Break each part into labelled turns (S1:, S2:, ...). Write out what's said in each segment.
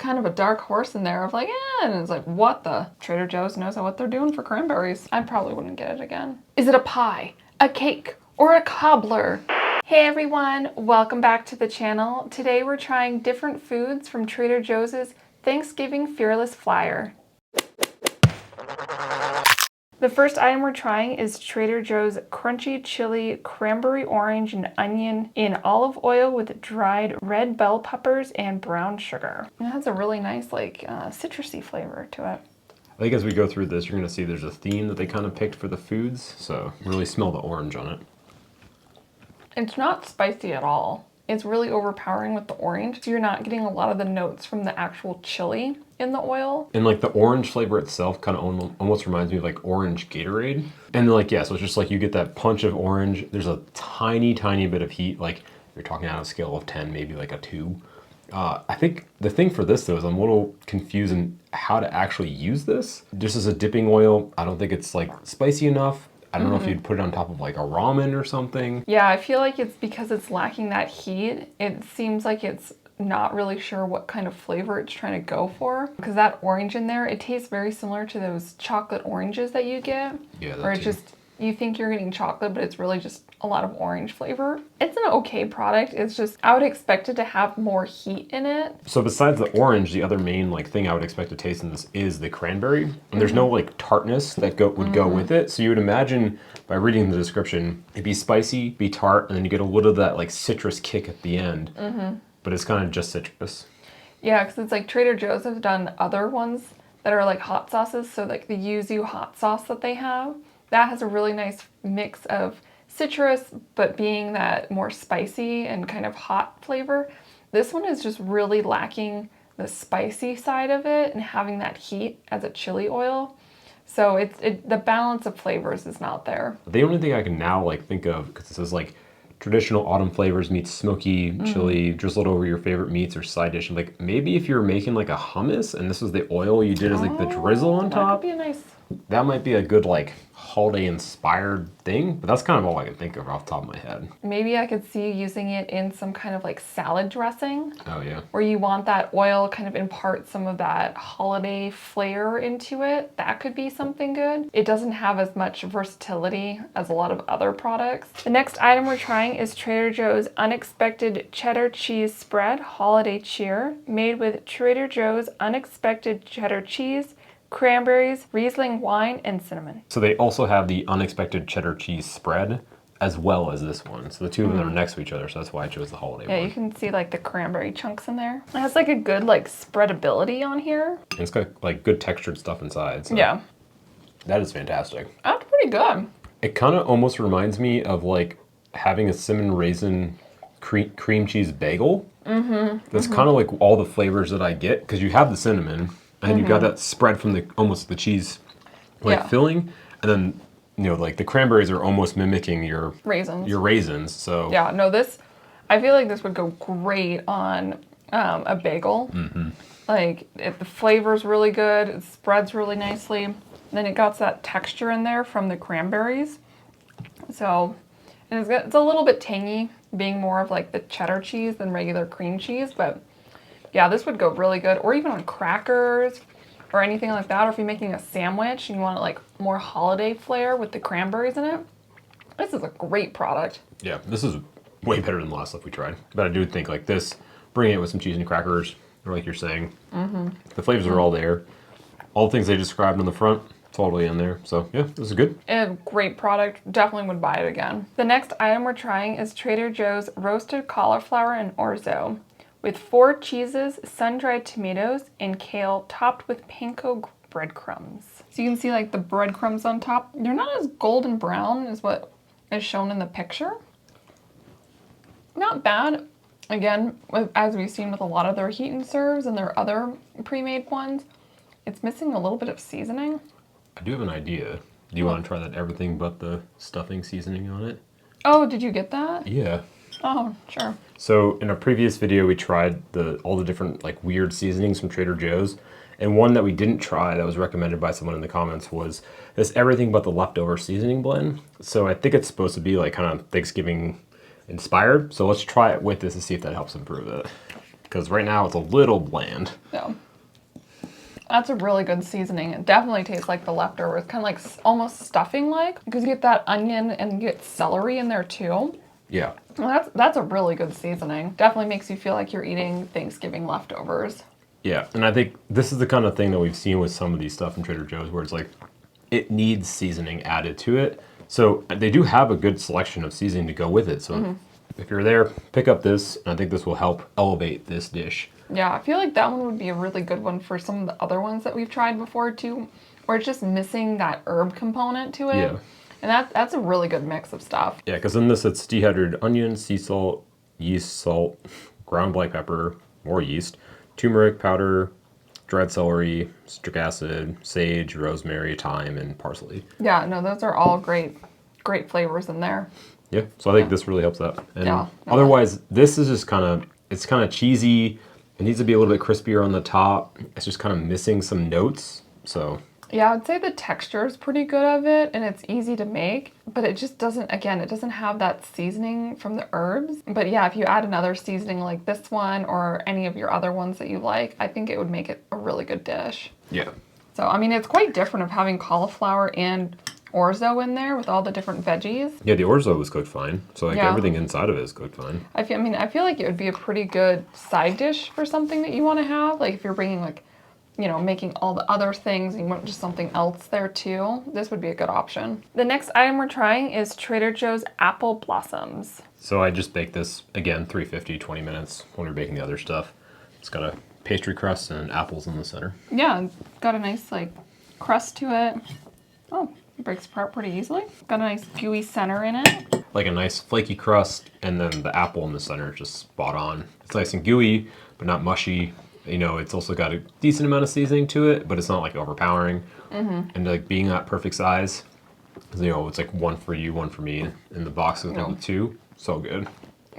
S1: kind of a dark horse in there of like, and it's like, what the? Trader Joe's knows what they're doing for cranberries. I probably wouldn't get it again. Is it a pie, a cake, or a cobbler? Hey everyone, welcome back to the channel. Today we're trying different foods from Trader Joe's Thanksgiving Fearless Flyer. The first item we're trying is Trader Joe's Crunchy Chili Cranberry Orange and Onion in olive oil with dried red bell peppers and brown sugar. It has a really nice citrusy flavor to it.
S2: I think as we go through this, you're going to see there's a theme that they kind of picked for the foods, so really smell the orange on it.
S1: It's not spicy at all. It's really overpowering with the orange, so you're not getting a lot of the notes from the actual chili in the oil.
S2: And like the orange flavor itself kind of almost reminds me of like orange Gatorade. And like, yeah, so it's just like you get that punch of orange. There's a tiny, tiny bit of heat. Like you're talking on a scale of 10, maybe like a 2. I think the thing for this though is I'm a little confused in how to actually use this. Just as a dipping oil, I don't think it's like spicy enough. I don't know if you'd put it on top of like a ramen or something.
S1: Yeah, I feel like it's because it's lacking that heat. It seems like it's not really sure what kind of flavor it's trying to go for. Because that orange in there, it tastes very similar to those chocolate oranges that you get.
S2: Yeah,
S1: where it's just, you think you're getting chocolate, but it's really just a lot of orange flavor. It's an okay product. It's just, I would expect it to have more heat in it.
S2: So besides the orange, the other main like thing I would expect to taste in this is the cranberry. And there's no like tartness that would go with it. So you would imagine by reading the description, it'd be spicy, be tart, and then you get a little of that like citrus kick at the end. But it's kind of just citrus.
S1: Yeah, because it's like Trader Joe's has done other ones that are like hot sauces. So like the yuzu hot sauce that they have, that has a really nice mix of citrus, but being that more spicy and kind of hot flavor. This one is just really lacking the spicy side of it and having that heat as a chili oil. So the balance of flavors is not there.
S2: The only thing I can now like think of, because this is like traditional autumn flavors meets smoky chili drizzled over your favorite meats or side dish. And like maybe if you're making like a hummus and this was the oil you did as like the drizzle on top.
S1: That could be a nice.
S2: That might be a good like holiday inspired thing, but that's kind of all I can think of off the top of my head.
S1: Maybe I could see you using it in some kind of like salad dressing.
S2: Oh yeah.
S1: Where you want that oil kind of impart some of that holiday flair into it. That could be something good. It doesn't have as much versatility as a lot of other products. The next item we're trying is Trader Joe's Unexpected Cheddar Cheese Spread Holiday Cheer, made with Trader Joe's Unexpected Cheddar Cheese, cranberries, Riesling wine, and cinnamon. So
S2: they also have the Unexpected Cheddar Cheese Spread as well as this one. So the two of them are next to each other, so that's why I chose the holiday one.
S1: Yeah, you can see like the cranberry chunks in there. It has like a good like spreadability on here.
S2: And it's got like good textured stuff inside. So
S1: yeah. That
S2: is fantastic.
S1: That's pretty good.
S2: It kind of almost reminds me of like having a cinnamon raisin cream cheese bagel. That's kind of like all the flavors that I get, because you have the cinnamon, and you got that spread from the almost the cheese filling, and then you know like the cranberries are almost mimicking your raisins. So
S1: yeah, no, this I feel like this would go great on a bagel. Like the flavor's really good, it spreads really nicely. And then it got that texture in there from the cranberries. So and it's a little bit tangy, being more of like the cheddar cheese than regular cream cheese, but yeah, this would go really good, or even on crackers or anything like that, or if you're making a sandwich and you want like more holiday flair with the cranberries in it. This is a great product.
S2: Yeah, this is way better than the last stuff we tried. But I do think like this, bringing it with some cheese and crackers, or like you're saying, the flavors are all there. All the things they described on the front, totally in there. So yeah, this is good.
S1: A great product. Definitely would buy it again. The next item we're trying is Trader Joe's Roasted Cauliflower and Orzo, with 4 cheeses, sun-dried tomatoes, and kale topped with panko breadcrumbs. So you can see like the breadcrumbs on top. They're not as golden brown as what is shown in the picture. Not bad. Again, as we've seen with a lot of their heat and serves and their other pre-made ones, it's missing a little bit of seasoning.
S2: I do have an idea. Do you want to try that everything but the stuffing seasoning on it?
S1: Oh, did you get that?
S2: Yeah.
S1: Oh, sure.
S2: So in a previous video, we tried all the different like weird seasonings from Trader Joe's. And one that we didn't try that was recommended by someone in the comments was this everything but the leftover seasoning blend. So I think it's supposed to be like kind of Thanksgiving inspired. So let's try it with this and see if that helps improve it. because right now it's a little bland.
S1: Yeah. That's a really good seasoning. It definitely tastes like the leftover. It's kind of like almost stuffing like, because you get that onion and you get celery in there too.
S2: Yeah.
S1: Well, that's a really good seasoning. Definitely makes you feel like you're eating Thanksgiving leftovers.
S2: Yeah, and I think this is the kind of thing that we've seen with some of these stuff from Trader Joe's where it's like, it needs seasoning added to it. So they do have a good selection of seasoning to go with it. So if you're there, pick up this, and I think this will help elevate this dish.
S1: Yeah, I feel like that one would be a really good one for some of the other ones that we've tried before too, where it's just missing that herb component to it.
S2: Yeah.
S1: And that's a really good mix of stuff.
S2: Yeah, because in this it's dehydrated onion, sea salt, yeast salt, ground black pepper, more yeast, turmeric powder, dried celery, citric acid, sage, rosemary, thyme, and parsley.
S1: Yeah, no, those are all great flavors in there.
S2: Yeah, so I think this really helps out. And
S1: Yeah.
S2: otherwise, this is just it's kind of cheesy. It needs to be a little bit crispier on the top. It's just kind of missing some notes. So
S1: Yeah, I would say the texture is pretty good of it and it's easy to make, but it just doesn't, again, it doesn't have that seasoning from the herbs. But yeah, if you add another seasoning like this one or any of your other ones that you like, I think it would make it a really good dish.
S2: yeah.
S1: So, I mean, it's quite different of having cauliflower and orzo in there with all the different veggies.
S2: Yeah, the orzo was cooked fine. So like
S1: Yeah.
S2: everything inside of it is cooked fine.
S1: I feel like it would be a pretty good side dish for something that you want to have. Like if you're bringing like, you know, making all the other things and you want just something else there too, this would be a good option. The next item we're trying is Trader Joe's Apple Blossoms.
S2: So I just baked this, again, 350, 20 minutes when we're baking the other stuff. It's got a pastry crust and apples in the center.
S1: Yeah, it's got a nice like crust to it. Oh, it breaks apart pretty easily. Got a nice gooey center in it.
S2: Like a nice flaky crust, and then the apple in the center is just spot on. It's nice and gooey, but not mushy. You know, it's also got a decent amount of seasoning to it, but it's not like overpowering. And like being that perfect size, you know, it's like one for you, one for me. And the box is number two. So good.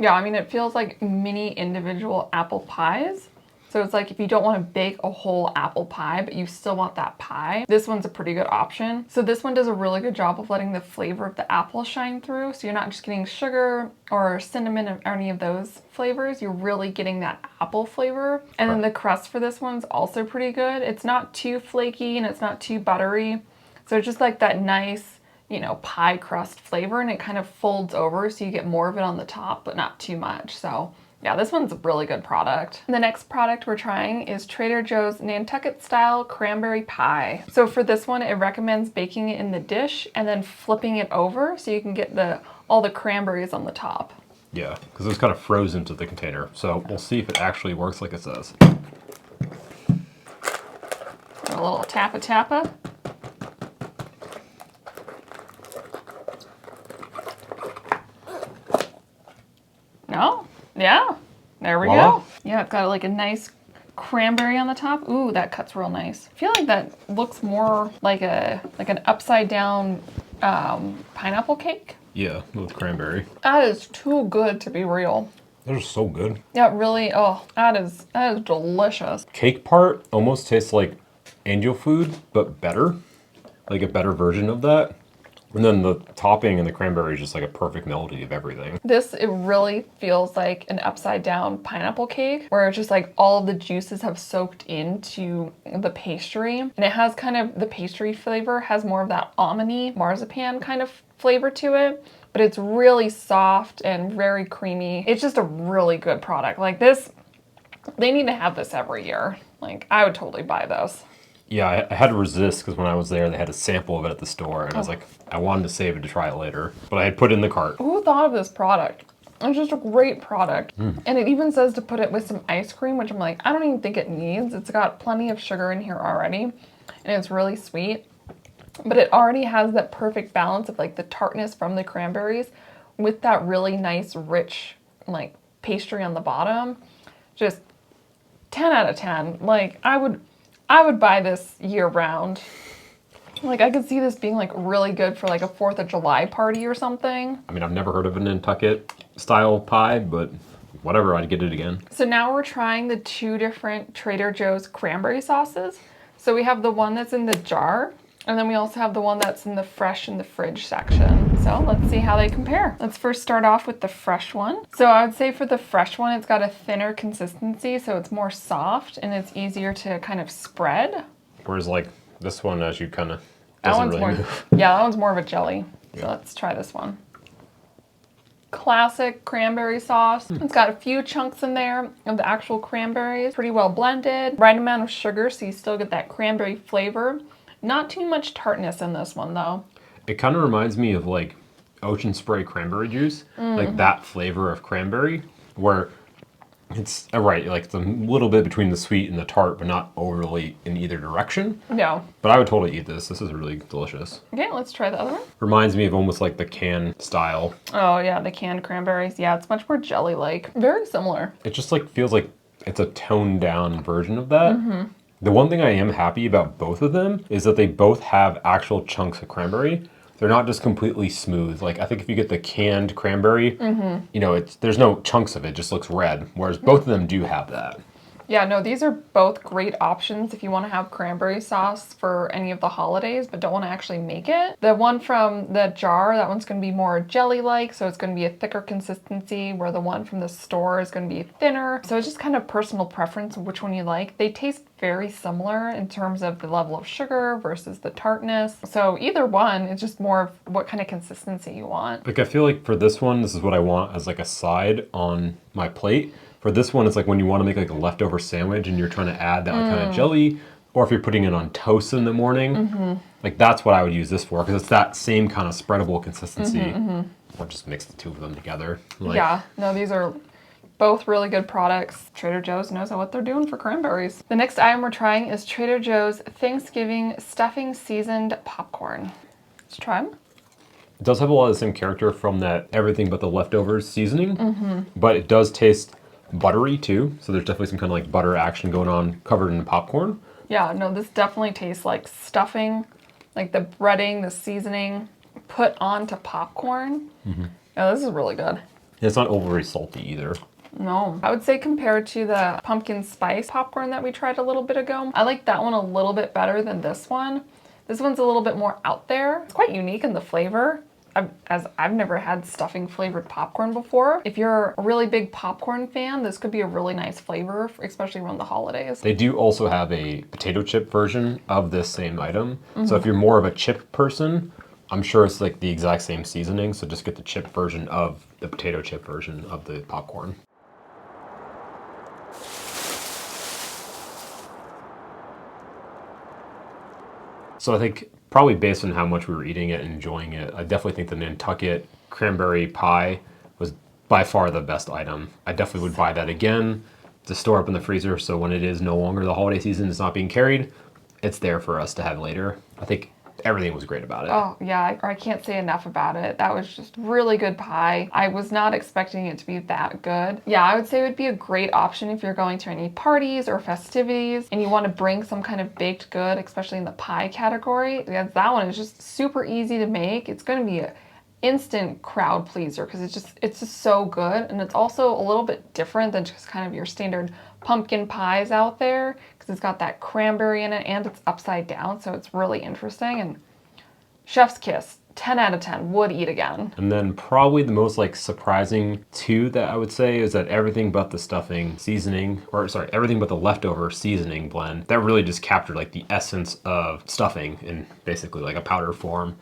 S1: Yeah, I mean, it feels like mini individual apple pies. So it's like if you don't want to bake a whole apple pie, but you still want that pie, this one's a pretty good option. So this one does a really good job of letting the flavor of the apple shine through. So you're not just getting sugar or cinnamon or any of those flavors. You're really getting that apple flavor. And then the crust for this one's also pretty good. It's not too flaky and it's not too buttery. So it's just like that nice, you know, pie crust flavor, and it kind of folds over so you get more of it on the top, but not too much. So yeah, this one's a really good product. The next product we're trying is Trader Joe's Nantucket style cranberry pie. So for this one, it recommends baking it in the dish and then flipping it over so you can get all the cranberries on the top.
S2: Yeah, because it's kind of frozen to the container. So we'll see if it actually works like it says.
S1: A little tappa. No? Yeah, there we
S2: Voila.
S1: go. Yeah, it's got like a nice cranberry on the top. Ooh, that cuts real nice. I feel like that looks more like an upside down pineapple cake.
S2: Yeah, with cranberry.
S1: That is too good to be real.
S2: They're so good.
S1: Yeah, really. Oh, that is delicious.
S2: Cake part almost tastes like angel food, but better. Like a better version of that. And then the topping and the cranberry is just like a perfect melody of everything.
S1: It really feels like an upside down pineapple cake where it's just like all of the juices have soaked into the pastry. And it has kind of, the pastry flavor has more of that almond-y marzipan kind of flavor to it. But it's really soft and very creamy. It's just a really good product. Like this, they need to have this every year. Like I would totally buy this.
S2: Yeah, I had to resist because when I was there, they had a sample of it at the store. And I was like, I wanted to save it to try it later. But I had put it in the cart.
S1: Who thought of this product? It's just a great product. And it even says to put it with some ice cream, which I'm like, I don't even think it needs. It's got plenty of sugar in here already. And it's really sweet. But it already has that perfect balance of like the tartness from the cranberries with that really nice, rich, like pastry on the bottom. Just 10 out of 10. Like I would buy this year round. Like I could see this being like really good for like a 4th of July party or something.
S2: I mean, I've never heard of a Nantucket style pie, but whatever, I'd get it again.
S1: So now we're trying the 2 different Trader Joe's cranberry sauces. So we have the one that's in the jar, and then we also have the one that's in the fresh in the fridge section. So let's see how they compare. Let's first start off with the fresh one. So I would say for the fresh one, it's got a thinner consistency, so it's more soft and it's easier to kind of spread.
S2: Whereas like this one, as you kind of
S1: That
S2: doesn't
S1: one's
S2: really
S1: more,
S2: move.
S1: yeah, that one's more of a jelly. So
S2: Yeah.
S1: let's try this one. Classic cranberry sauce. It's got a few chunks in there of the actual cranberries. Pretty well blended. Right amount of sugar, so you still get that cranberry flavor. Not too much tartness in this one though.
S2: It kind of reminds me of like Ocean Spray cranberry juice, like that flavor of cranberry, where it's right, like it's a little bit between the sweet and the tart, but not overly in either direction.
S1: Yeah.
S2: But I would totally eat this. This is really delicious.
S1: Okay, let's try the other one.
S2: Reminds me of almost like the can style.
S1: Oh yeah, the canned cranberries. Yeah, it's much more jelly-like. Very similar.
S2: It just like feels like it's a toned down version of that. The one thing I am happy about both of them is that they both have actual chunks of cranberry. They're not just completely smooth. Like I think if you get the canned cranberry, you know, there's no chunks of it, just looks red. Whereas both of them do have that.
S1: Yeah, no, these are both great options if you want to have cranberry sauce for any of the holidays, but don't want to actually make it. The one from the jar, that one's going to be more jelly-like, so it's going to be a thicker consistency, where the one from the store is going to be thinner. So it's just kind of personal preference of which one you like. They taste very similar in terms of the level of sugar versus the tartness. So either one, it's just more of what kind of consistency you want.
S2: Like I feel like for this one, this is what I want as like a side on my plate. For this one, it's like when you want to make like a leftover sandwich and you're trying to add that like kind of jelly, or if you're putting it on toast in the morning, like that's what I would use this for, because it's that same kind of spreadable consistency. I'll just mix the two of them together. Like,
S1: Yeah, no, these are both really good products. Trader Joe's knows what they're doing for cranberries. The next item we're trying is Trader Joe's Thanksgiving Stuffing Seasoned Popcorn. Let's try them.
S2: it does have a lot of the same character from that everything but the leftovers seasoning, but it does taste buttery too. So there's definitely some kind of like butter action going on covered in popcorn.
S1: Yeah, no, this definitely tastes like stuffing, like the breading, the seasoning put onto popcorn. Yeah, this is really good.
S2: It's not overly salty either.
S1: No, I would say compared to the pumpkin spice popcorn that we tried a little bit ago, I like that one a little bit better than this one. This one's a little bit more out there. It's quite unique in the flavor. I've never had stuffing flavored popcorn before. If you're a really big popcorn fan, this could be a really nice flavor, especially around the holidays.
S2: They do also have a potato chip version of this same item. So if you're more of a chip person, I'm sure it's like the exact same seasoning. So just get the chip version of the potato chip version of the popcorn. So I think probably based on how much we were eating it and enjoying it, I definitely think the Nantucket Cranberry Pie was by far the best item. I definitely would buy that again to store up in the freezer, so when it is no longer the holiday season, it's not being carried, it's there for us to have later. I think everything was great about it.
S1: Oh yeah, I can't say enough about it. That was just really good pie. I was not expecting it to be that good. Yeah, I would say it would be a great option if you're going to any parties or festivities and you want to bring some kind of baked good, especially in the pie category. Because that one is just super easy to make. It's going to be an instant crowd pleaser because it's just so good, and it's also a little bit different than just kind of your standard pumpkin pies out there because it's got that cranberry in it and it's upside down, so it's really interesting. And chef's kiss, 10 out of 10, would eat again.
S2: And then probably the most like surprising two that I would say is that everything but the stuffing seasoning, or sorry, everything but the leftover seasoning blend, that really just captured like the essence of stuffing in basically like a powder form.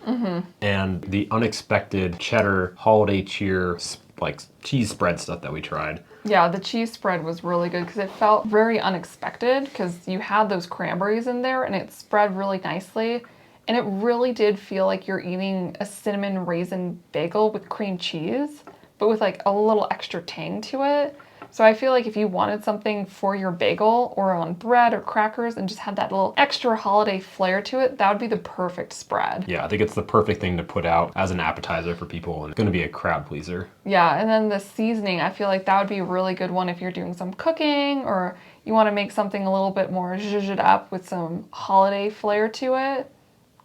S2: And the unexpected cheddar holiday cheer like cheese spread stuff that we tried.
S1: Yeah, the cheese spread was really good because it felt very unexpected because you had those cranberries in there and it spread really nicely. And it really did feel like you're eating a cinnamon raisin bagel with cream cheese, but with like a little extra tang to it. So I feel like if you wanted something for your bagel or on bread or crackers and just had that little extra holiday flair to it, that would be the perfect spread.
S2: Yeah, I think it's the perfect thing to put out as an appetizer for people, and it's going to be a crowd pleaser.
S1: Yeah, and then the seasoning, I feel like that would be a really good one if you're doing some cooking or you want to make something a little bit more zhuzhed up with some holiday flair to it.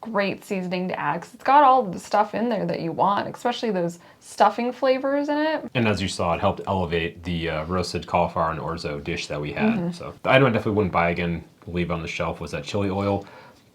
S1: Great seasoning to add because it's got all the stuff in there that you want, especially those stuffing flavors in it.
S2: And as you saw, it helped elevate the roasted cauliflower and orzo dish that we had. So the item I definitely wouldn't buy again, leave on the shelf, was that chili oil.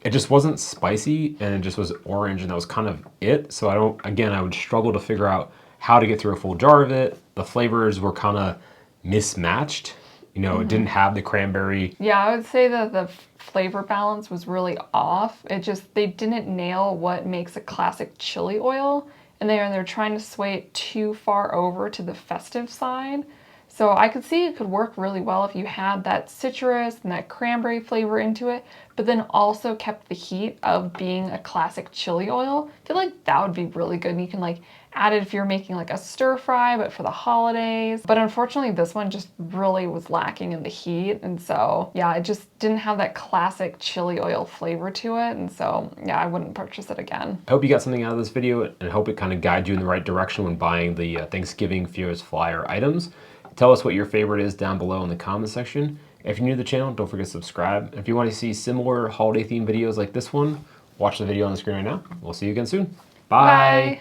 S2: it just wasn't spicy and it just was orange and that was kind of it. So I would struggle to figure out how to get through a full jar of it. The flavors were kind of mismatched. You know, it didn't have the cranberry.
S1: Yeah, I would say that the flavor balance was really off. They didn't nail what makes a classic chili oil, and they're trying to sway it too far over to the festive side. So I could see it could work really well if you had that citrus and that cranberry flavor into it, but then also kept the heat of being a classic chili oil. I feel like that would be really good. And you can like add it if you're making like a stir fry, but for the holidays. But unfortunately, this one just really was lacking in the heat. And so, yeah, it just didn't have that classic chili oil flavor to it. And so, yeah, I wouldn't purchase it again.
S2: I hope you got something out of this video and I hope it kind of guides you in the right direction when buying the Thanksgiving Fierce Flyer items. Tell us what your favorite is down below in the comment section. If you're new to the channel, don't forget to subscribe. If you want to see similar holiday themed videos like this one, watch the video on the screen right now. We'll see you again soon. Bye.
S1: Bye.